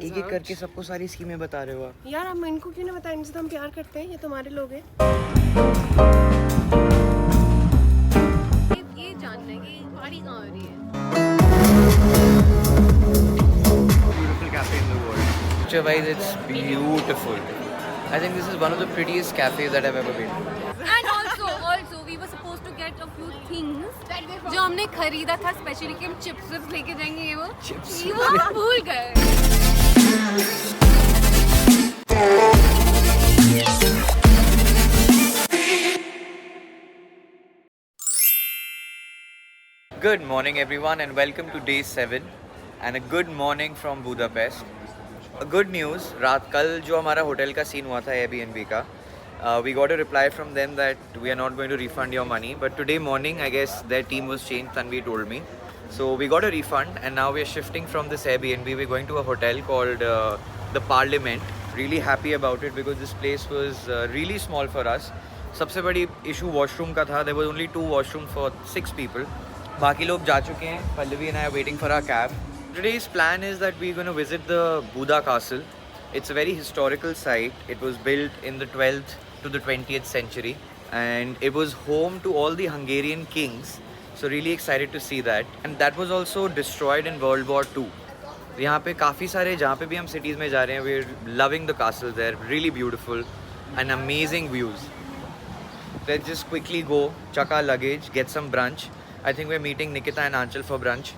एक एक करके सबको सारी स्कीमें बता रहे हो आप। यार हम इनको क्यों नहीं बताएं, इनसे तो हम प्यार करते हैं, ये तुम्हारे लोग हैं। ये जानना है कि पार्टी कहाँ हो रही है। Beautiful cafe in the world. Picture-wise, it's beautiful. I think this is one of the prettiest cafes that I've ever been to. And also we were supposed to get a few things जो हमने खरीदा था specially कि हम chips लेके जाएंगे, ये वो हम भूल गए। Good morning everyone and welcome to day 7 and a good morning from Budapest. A good news, रात कल जो हमारा होटल का सीन हुआ था Airbnb का, we got a reply from them that we are not going to refund your money, but today morning I guess their team was changed and we told me. So we got a refund and now we are shifting from this Airbnb. We're going to a hotel called the Parliament. Really happy about it because this place was really small for us. सबसे बड़ी issue washroom का था. There was only 2 washrooms for 6 people. बाकी लोग जा चुके हैं. Pallavi and I are waiting for our cab. Today's plan is that we're going to visit the Buda Castle. It's a very historical site. It was built in the 12th to the 20th century and it was home to all the Hungarian kings. So really excited to see that. And that was also destroyed in World War II. यहाँ पे काफ़ी सारे जहाँ पे भी हम cities में जा रहे हैं, we're loving the castle there. Really beautiful and amazing views. Let's just quickly go, chuck our luggage, get some brunch. I think we're meeting Nikita and Anchal for brunch.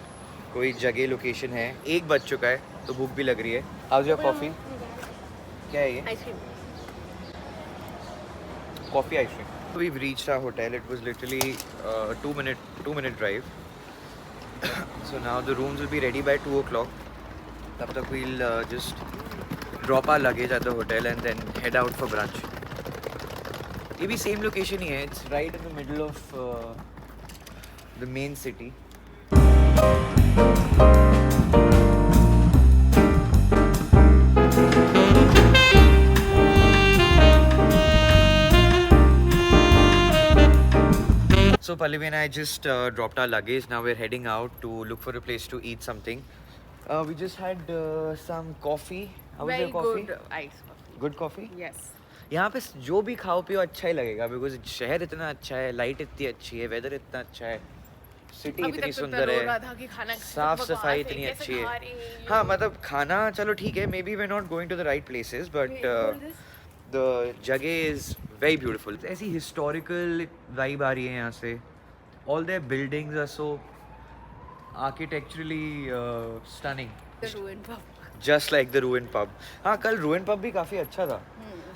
कोई जगह लोकेशन है, 1 बज चुका है तो भूख भी लग रही है. How's your coffee? क्या है ये? Ice cream. Coffee ice cream. We've reached our hotel. It was literally a 2-minute drive. So now the rooms will be ready by 2 o'clock. तब तक we'll just drop our luggage at the hotel and then head out for brunch. ये भी same location ही है. It's right in the middle of the main city. So Pallavi and I just dropped our luggage. Now we're heading out to look for a place to eat something. We just had some coffee. How was your coffee? Very good ice coffee. Good coffee? Yes. यहाँ पे जो भी खाओ पियो अच्छा ही लगेगा because शहर इतना अच्छा है, लाइट इतनी अच्छी है, वेदर इतना अच्छा है, सिटी इतनी सुंदर है, साफ सफाई इतनी अच्छी है. हाँ मतलब खाना चलो ठीक है, maybe we not going to the right places but the जगह इज वेरी ब्यूटीफुल. ऐसी हिस्टोरिकल वाइब आ रही है यहाँ से. All their buildings are so architecturally stunning, just like the ruin pub. हाँ कल रूइन पब भी काफ़ी अच्छा था,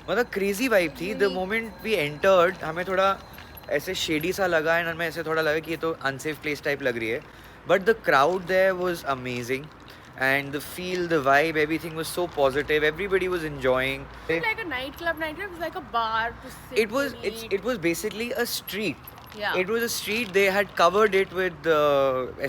मतलब क्रेजी वाइब थी. द मोमेंट वी एंटर्ड हमें थोड़ा ऐसे शेडी सा लगा एंड हमें ऐसे थोड़ा लगा कि ये तो अनसेफ प्लेस टाइप लग रही है, but the crowd there was amazing and the feel, the vibe, everything was so positive. Everybody was enjoying. It's like a nightclub. It was like a bar to sit. It was basically a street. Yeah. It was a street. They had covered it with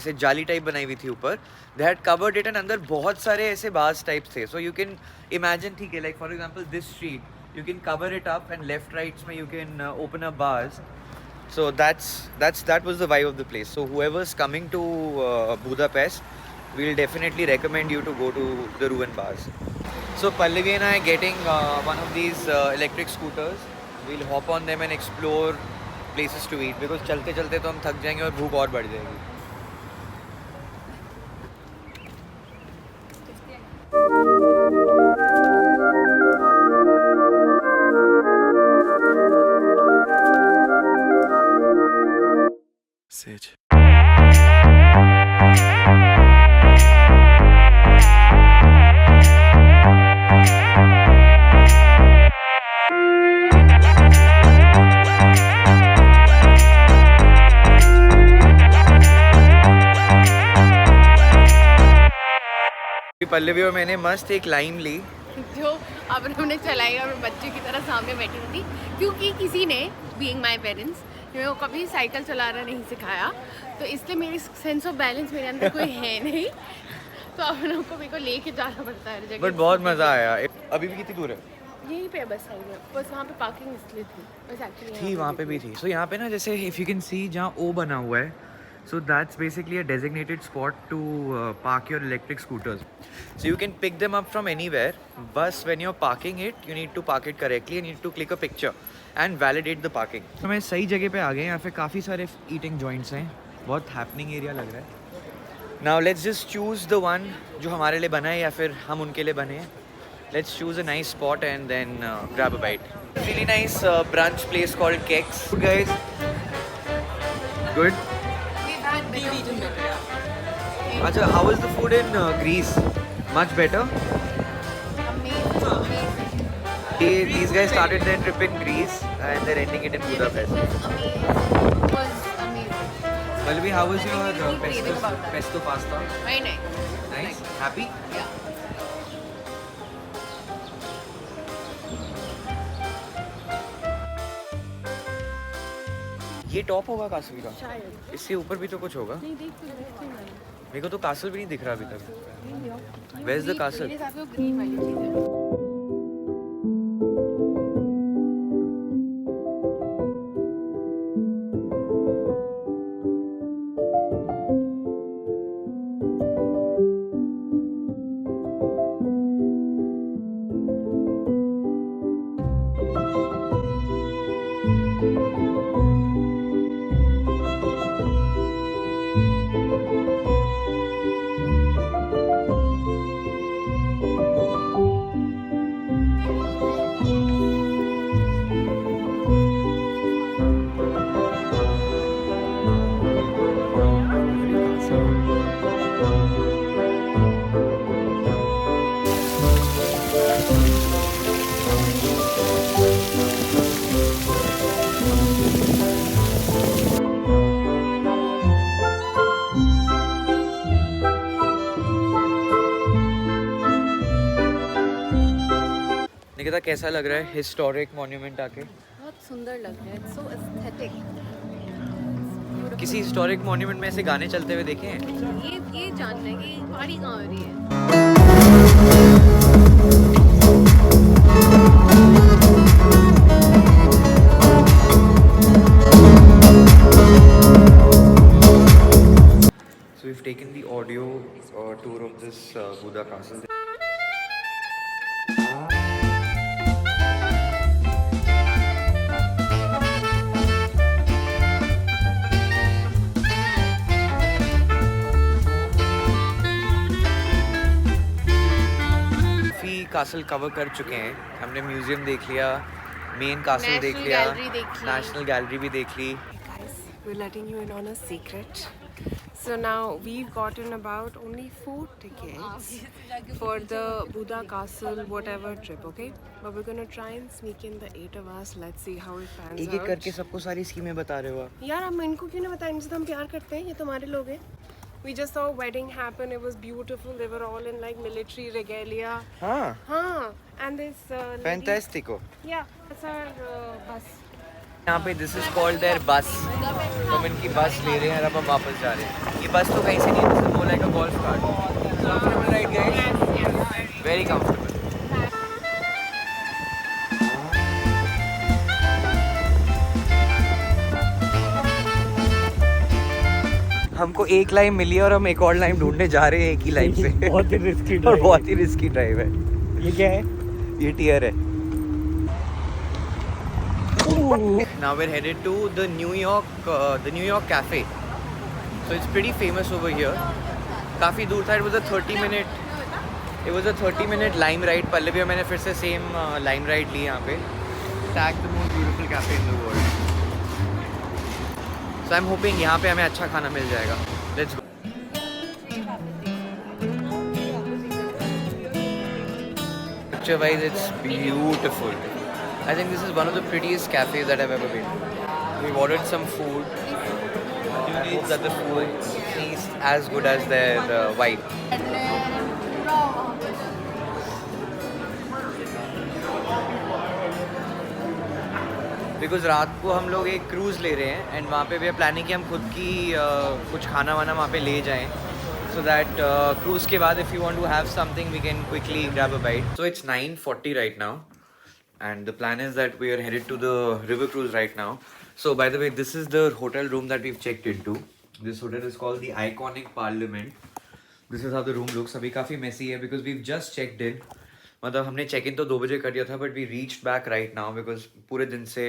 ऐसे जाली type बनाई हुई थी ऊपर. They had covered it and अंदर बहुत सारे ऐसे bars types थे. So you can imagine ठीक है, like for example this street, you can cover it up and left rights में you can open up bars. So that was the vibe of the place. So whoever's coming to Budapest, we'll definitely recommend you to go to the Ruin bars. So Pallavi and I are getting one of these electric scooters. We'll hop on them and explore places to eat because चलते चलते तो हम थक जाएंगे और भूख और बढ़ जाएगी. Sit. पल्लवी और मैंने मस्त एक लाइम ली जो अब हमने चलाई और बच्चे की तरह सामने बैठी हुई थी क्योंकि किसी ने बीइंग माय पेरेंट्स मेरे को कभी साइकिल चलाना नहीं सिखाया, तो इसलिए मेरी सेंस ऑफ बैलेंस मेरे अंदर कोई है नहीं, तो अब लोगों को मेरे को लेके जाना पड़ता है हर जगह. बट बहुत मज़ा आया. अभी भी कितनी दूर है? यहीं पे बस आई है, बस वहाँ पे पार्किंग इसलिए थी, बस एक्चुअली थी वहाँ पे भी थी. सो यहाँ पे ना जैसे इफ़ यू कैन सी जहाँ ओ बना हुआ है So that's basically a designated spot to park your electric scooters. So you can pick them up from anywhere. But when you're parking it, you need to park it correctly and you need to click a picture and validate the parking. तो मैं सही जगह पे आ गए. यहाँ पे काफ़ी सारे eating joints हैं. बहुत happening area लग रहा है. Now let's just choose the one जो हमारे लिए बना है या फिर हम उनके लिए बने हैं. Let's choose a nice spot and then grab a bite. Really nice brunch place called Kex. Good guys. Good. We've had better. Acha, how was the food in Greece? Much better. Amazing. These guys started their trip in Greece and they're ending it in Budapest. Amazing. It was amazing. Malvi, how was your Really craving about that. pesto pasta? Very nice. Nice. Happy? Yeah. ये top होगा castle का. शायद. इससे ऊपर भी तो कुछ होगा. नहीं देखते मेरे को तो कासल भी नहीं दिख रहा अभी तक. Where's the castle? मेरे हिसाब से वो ग्रीन वाली चीज़ है. निकिता कैसा लग रहा है हिस्टोरिक मॉन्यूमेंट आके? बहुत सुंदर लग रहा है. It's so aesthetic. किसी हिस्टोरिक मॉन्यूमेंट में ऐसे गाने चलते हुए देखे हैं? ये जानना है कि पहाड़ी कहाँ हो रही है. So we've taken the audio tour of this Buddha castle. Castle cover कर चुके हैं. हमने म्यूजियम देख लिया, मेन कासल देख लिया, नेशनल गैलरी भी देख ली. Guys, we're letting you in on a secret. So now we've gotten about only 4 tickets for the Buddha Castle whatever trip, okay? But we're gonna try and sneak in the 8 of us. Let's see how it pans एक एक करके सबको सारी स्कीमें बता रहे हो आप. यार हम इनको क्यों नहीं बताएं, इनसे तो हम प्यार करते हैं, ये तो हमारे लोग हैं. We just saw a wedding happen. It was beautiful. They were all in like military regalia. हाँ. And this lady- Fantastico. Yeah, that's our bus. यहाँ पे दिस इज कॉल्ड देयर बस. हम इनकी बस ले रहे हैं और अब हम वापस जा रहे हैं. ये बस तो कहीं से नहीं है, this is more like a golf cart. Comfortable ride guys? Very comfortable. हमको एक लाइन मिली है और हम एक और लाइन ढूंढने जा रहे हैं एक ही लाइन पे. बहुत ही रिस्की और बहुत ही रिस्की ड्राइव है. ये क्या है? ये टियर है. Now we're headed to the New York Cafe. So it's pretty famous over here. काफ़ी दूर था. It was a 30-minute lime ride. Pallavi और मैंने फिर से same lime ride ली यहाँ पे. Tagged the most beautiful cafe in the world. So I'm hoping यहाँ पे हमें अच्छा खाना मिल जाएगा. Let's go. Picture wise, it's beautiful. I think this is one of the prettiest cafes that I've ever been to. We've ordered some food. I hope that the food tastes as good as their vibe. Because रात को हम लोग एक cruise ले रहे हैं and वहाँ पे भी प्लानिंग कि हम खुद की कुछ खाना वाना वहाँ पे ले जाएं. So that cruise के बाद if you want to have something we can quickly grab a bite. So it's 9:40 right now. And the plan is that we are headed to the river cruise right now. So by the way, this is the hotel room that we've checked into. This hotel is called the Iconic Parliament. This is how the room looks. अभी काफ़ी messy है because we've just checked in. मतलब हमने check in तो 2 बजे कर दिया था, but we reached back right now because पूरे दिन से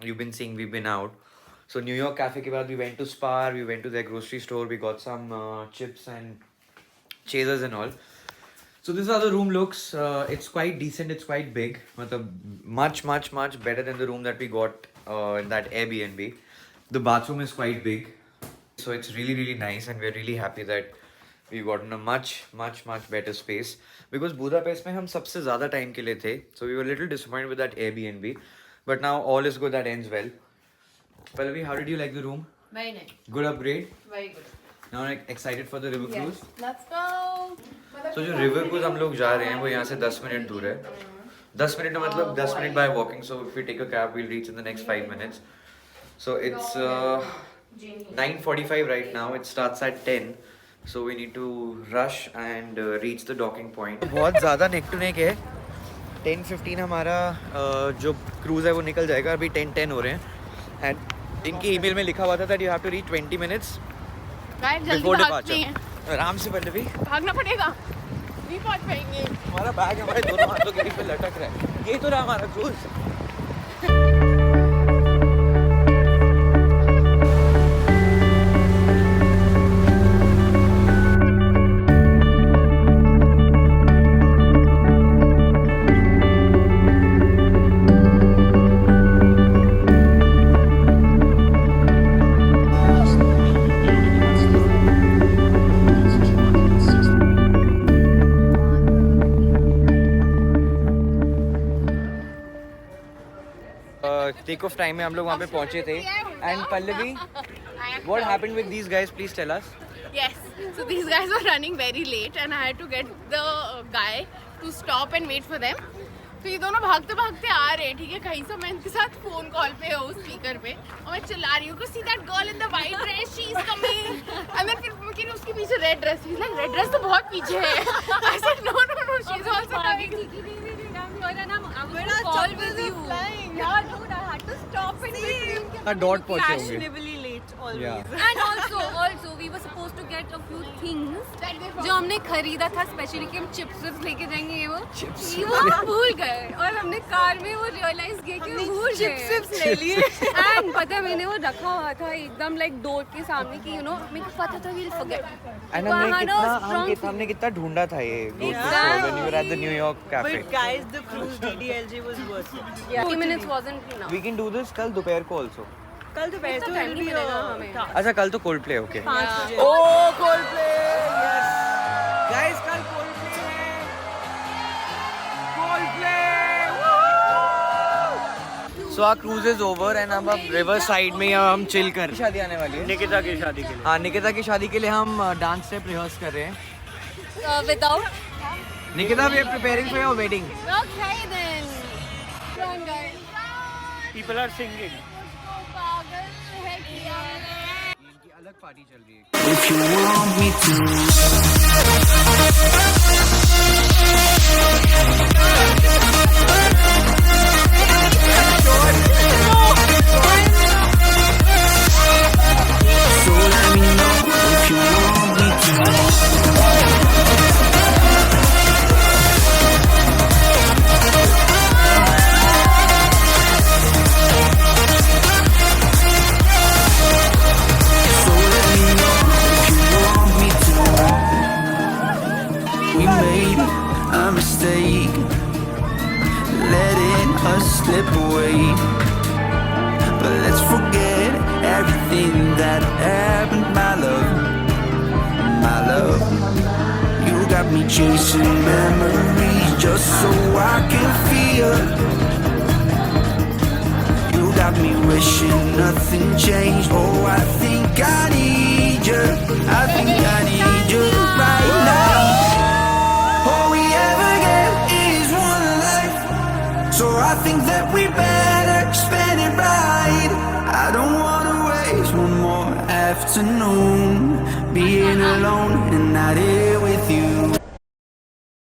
you've been seeing we've been out. So New York Cafe के बाद we went to Spar, we went to their grocery store, we got some chips and chasers and all. So this is how the room looks. It's quite decent. It's quite big. मतलब much better than the room that we got in that Airbnb. The bathroom is quite big, so it's really nice, and we're really happy that we've gotten a much better space. Because Budapest में हम सबसे ज़्यादा time के लिए थे, so we were a little disappointed with that Airbnb, but now all is good. That ends well. Pallavi, how did you like the room? Very nice. Good upgrade. Very good. Now like excited for the river cruise. Let's go. तो जो river cruise हम लोग जा रहे हैं वो यहाँ से 10 मिनट दूर है. 10 मिनट मतलब 10 minute by walking. So if we take a cab, we'll reach in the next 5 minutes. So it's 9:45 right now. It starts at 10. So we need to rush and reach the docking point. बहुत ज़्यादा neck to neck है. 10:15 हमारा जो cruise है वो निकल जाएगा. अभी 10:10 हो रहे हैं. And इनकी ईमेल में लिखा हुआ था that you have to reach 20 minutes before departure. आराम से पल्लवी. भागना पड़ेगा. नहीं पहुंच पाएंगे. हमारा बैग हमारे दोनों हाथों के बीच में लटक रहा है. ये तो रहा हमारा क्रूज. टेक ऑफ टाइम में हम लोग वहाँ पे पहुँचे थे. And Pallavi, what happened with these guys? Please tell us. Yes. So these guys were running very late and I had to get the guy to stop and wait for them. तो ये दोनों भागते भागते आ रहे हैं, ठीक है. कहीं से मैं इनके साथ फोन कॉल पे हूँ स्पीकर पे और मैं चिल्ला रही हूँ, see that girl in the white dress, she is coming. And then फिर उसके पीछे red dress. He like red dress तो बहुत पीछे है. I said no she is also coming. Call with you. Yeah, dude, I had to stop in between. Dot पहुँचे होंगे. Fashionably late always. Yeah. And also we were supposed to get a few things जो हमने खरीदा था specially कि हम chips लेके जाएंगे. ये वो हम भूल गए और हमने कार में वो रियलाइज किया कि हम भूल गए. चिप्स ले लिए. एंड पता है मैंने वो रखा हुआ था एकदम लाइक डोर के सामने कि मेरे को पता था वील फॉरगेट. And हमने कितना ढूंढा था ये when you were at the New York Cafe. But guys, the cruise DDLJ was worth it. 20 minutes wasn't enough. We can do this कल दोपहर को also. कल दोपहर इतना तो time will नहीं be मिलेगा हमें. अच्छा कल तो Coldplay ओके. 5 बजे. Oh Coldplay yes. Guys कल Coldplay है. Coldplay. So our cruise is over and हम अब river side में हम chill कर. शादी आने वाली है. निकिता की शादी के लिए. हाँ निकिता की शादी के लिए हम डांस स्टेप रिहर्स कर रहे हैं. Without. Nikedha, we are preparing for your wedding. Okay then. Come on guys. People are singing. इनकी अलग पार्टी चल रही है. If you want me to. So let me know if you want me to. So let me know if you want me to. We made a mistake, letting us slip away. But let's forget everything that happened, my love, my love. You got me chasing memories just so I can feel. You got me wishing nothing changed. Oh, I think I need you. I think I need you right now. All we ever get is one life, so I think that we better spend it right. I don't wanna waste one more afternoon being alone and not here with you.